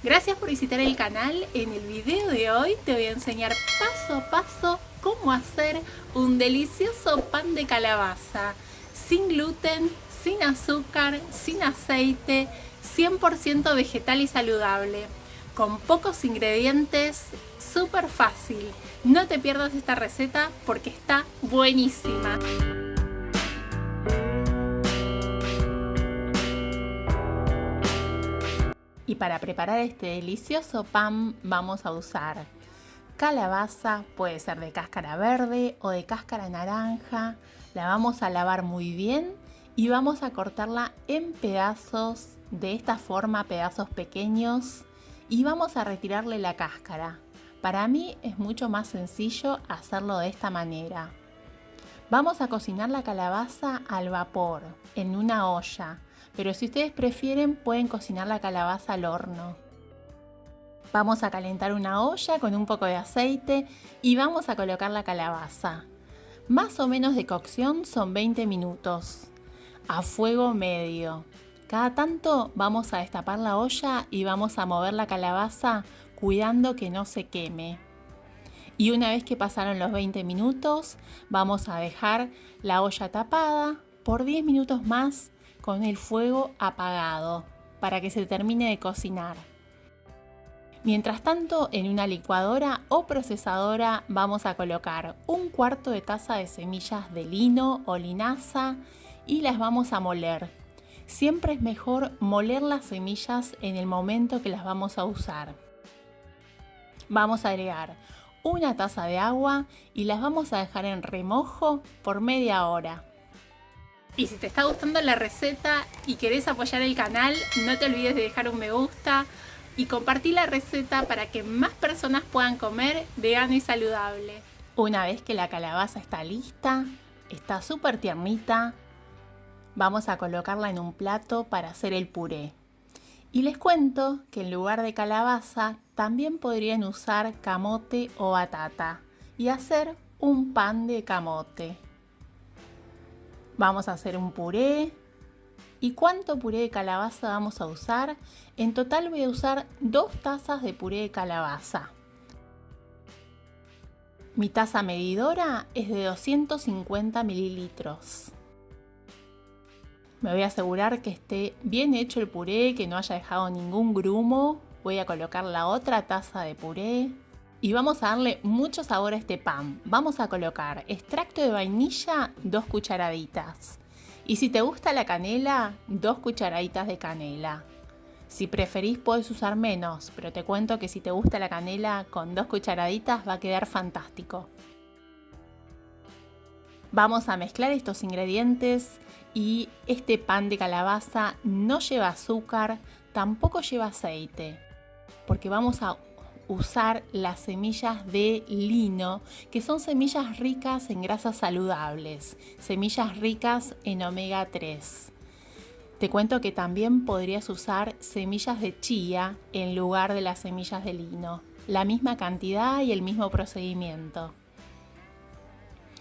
Gracias por visitar el canal. En el video de hoy te voy a enseñar paso a paso cómo hacer un delicioso pan de calabaza sin gluten, sin azúcar, sin aceite, 100% vegetal y saludable, con pocos ingredientes, súper fácil. No te pierdas esta receta porque está buenísima. Y para preparar este delicioso pan vamos a usar calabaza, puede ser de cáscara verde o de cáscara naranja. La vamos a lavar muy bien y vamos a cortarla en pedazos, de esta forma, pedazos pequeños, y vamos a retirarle la cáscara. Para mí es mucho más sencillo hacerlo de esta manera. Vamos a cocinar la calabaza al vapor, en una olla, pero si ustedes prefieren pueden cocinar la calabaza al horno. Vamos a calentar una olla con un poco de aceite y vamos a colocar la calabaza. Más o menos de cocción son 20 minutos, a fuego medio. Cada tanto vamos a destapar la olla y vamos a mover la calabaza cuidando que no se queme. Y una vez que pasaron los 20 minutos, vamos a dejar la olla tapada por 10 minutos más con el fuego apagado para que se termine de cocinar. Mientras tanto, en una licuadora o procesadora vamos a colocar un cuarto de taza de semillas de lino o linaza y las vamos a moler. Siempre es mejor moler las semillas en el momento que las vamos a usar. Vamos a agregar una taza de agua y las vamos a dejar en remojo por media hora. Y si te está gustando la receta y querés apoyar el canal, no te olvides de dejar un me gusta y compartir la receta para que más personas puedan comer vegano y saludable. Una vez que la calabaza está lista, está súper tiernita, vamos a colocarla en un plato para hacer el puré. Y les cuento que en lugar de calabaza también podrían usar camote o batata y hacer un pan de camote. Vamos a hacer un puré. ¿Y cuánto puré de calabaza vamos a usar? En total voy a usar 2 tazas de puré de calabaza. Mi taza medidora es de 250 mililitros. Me voy a asegurar que esté bien hecho el puré, que no haya dejado ningún grumo. Voy a colocar la otra taza de puré y vamos a darle mucho sabor a este pan. Vamos a colocar extracto de vainilla, 2 cucharaditas. Y si te gusta la canela, 2 cucharaditas de canela. Si preferís podés usar menos, pero te cuento que si te gusta la canela, con 2 cucharaditas va a quedar fantástico. Vamos a mezclar estos ingredientes y este pan de calabaza no lleva azúcar, tampoco lleva aceite, porque vamos a usar las semillas de lino, que son semillas ricas en grasas saludables, semillas ricas en omega 3. Te cuento que también podrías usar semillas de chía en lugar de las semillas de lino, la misma cantidad y el mismo procedimiento.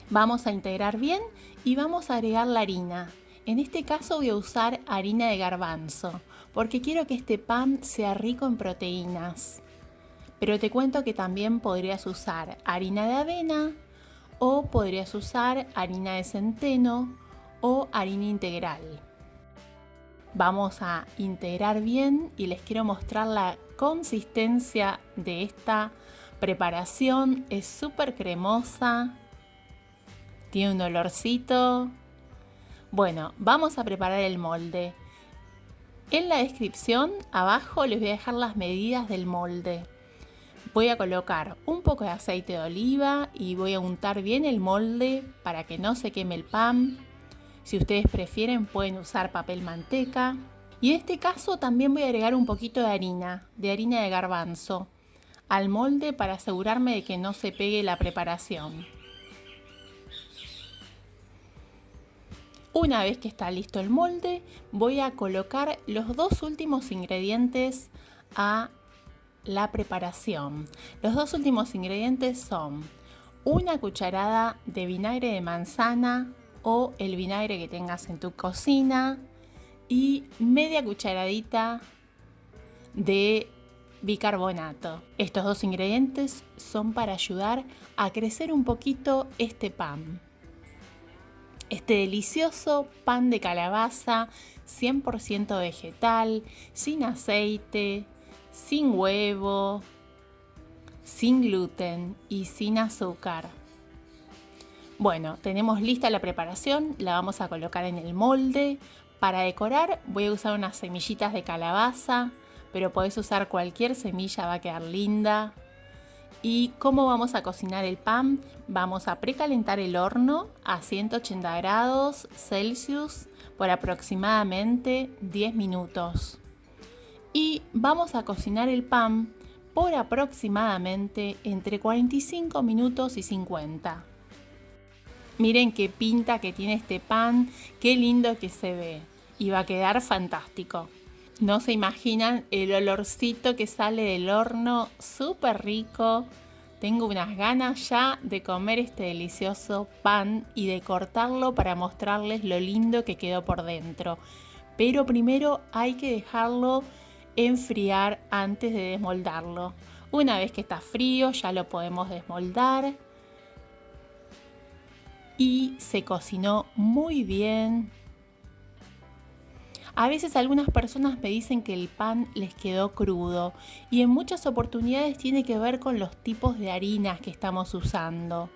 Vamos a integrar bien y vamos a agregar la harina. En este caso voy a usar harina de garbanzo, porque quiero que este pan sea rico en proteínas. Pero te cuento que también podrías usar harina de avena o podrías usar harina de centeno o harina integral. Vamos a integrar bien y les quiero mostrar la consistencia de esta preparación. Es súper cremosa, tiene un olorcito. Bueno, vamos a preparar el molde. En la descripción abajo les voy a dejar las medidas del molde. Voy a colocar un poco de aceite de oliva y voy a untar bien el molde para que no se queme el pan. Si ustedes prefieren pueden usar papel manteca. Y en este caso también voy a agregar un poquito de harina de garbanzo, al molde para asegurarme de que no se pegue la preparación. Una vez que está listo el molde, voy a colocar los 2 últimos ingredientes a la preparación. Los 2 últimos ingredientes son una cucharada de vinagre de manzana o el vinagre que tengas en tu cocina y media cucharadita de bicarbonato. Estos dos ingredientes son para ayudar a crecer un poquito este pan. Este delicioso pan de calabaza 100% vegetal, sin aceite, sin huevo, sin gluten y sin azúcar. Bueno, tenemos lista la preparación, la vamos a colocar en el molde. Para decorar voy a usar unas semillitas de calabaza, pero podés usar cualquier semilla, va a quedar linda. ¿Y cómo vamos a cocinar el pan? Vamos a precalentar el horno a 180 grados Celsius por aproximadamente 10 minutos. Y vamos a cocinar el pan por aproximadamente entre 45 minutos y 50. Miren qué pinta que tiene este pan, qué lindo que se ve y va a quedar fantástico. No se imaginan el olorcito que sale del horno, súper rico. Tengo unas ganas ya de comer este delicioso pan y de cortarlo para mostrarles lo lindo que quedó por dentro. Pero primero hay que dejarlo enfriar antes de desmoldarlo. Una vez que está frío ya lo podemos desmoldar. Y se cocinó muy bien. A veces algunas personas me dicen que el pan les quedó crudo y en muchas oportunidades tiene que ver con los tipos de harinas que estamos usando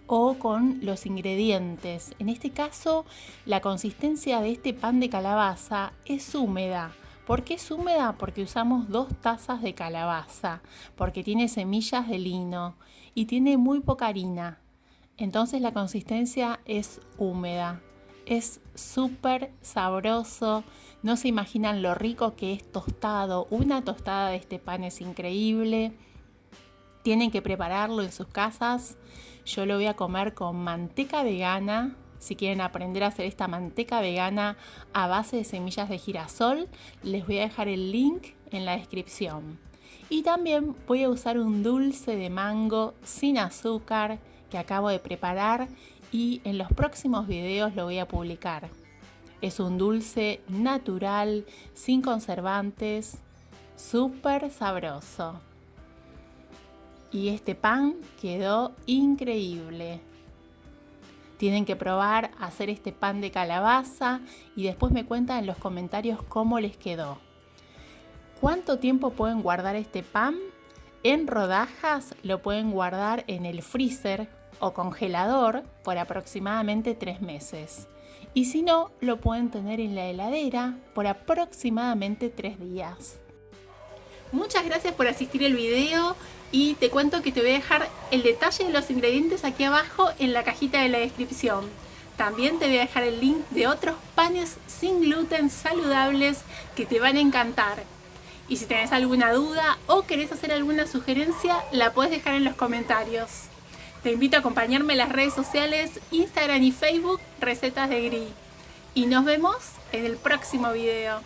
o con los ingredientes. En este caso, la consistencia de este pan de calabaza es húmeda. ¿Por qué es húmeda? Porque usamos 2 tazas de calabaza, porque tiene semillas de lino y tiene muy poca harina. Entonces la consistencia es húmeda, es súper sabroso, no se imaginan lo rico que es tostado, una tostada de este pan es increíble. Tienen que prepararlo en sus casas, yo lo voy a comer con manteca vegana, si quieren aprender a hacer esta manteca vegana a base de semillas de girasol, les voy a dejar el link en la descripción. Y también voy a usar un dulce de mango sin azúcar, que acabo de preparar y en los próximos videos lo voy a publicar. Es un dulce natural, sin conservantes, súper sabroso. Y este pan quedó increíble. Tienen que probar hacer este pan de calabaza y después me cuentan en los comentarios cómo les quedó. ¿Cuánto tiempo pueden guardar este pan? En rodajas lo pueden guardar en el freezer o congelador por aproximadamente 3 meses. Y si no, lo pueden tener en la heladera por aproximadamente 3 días. Muchas gracias por asistir al video y te cuento que te voy a dejar el detalle de los ingredientes aquí abajo en la cajita de la descripción. También te voy a dejar el link de otros panes sin gluten saludables que te van a encantar. Y si tenés alguna duda o querés hacer alguna sugerencia, la puedes dejar en los comentarios. Te invito a acompañarme en las redes sociales, Instagram y Facebook, Recetas de Gris. Y nos vemos en el próximo video.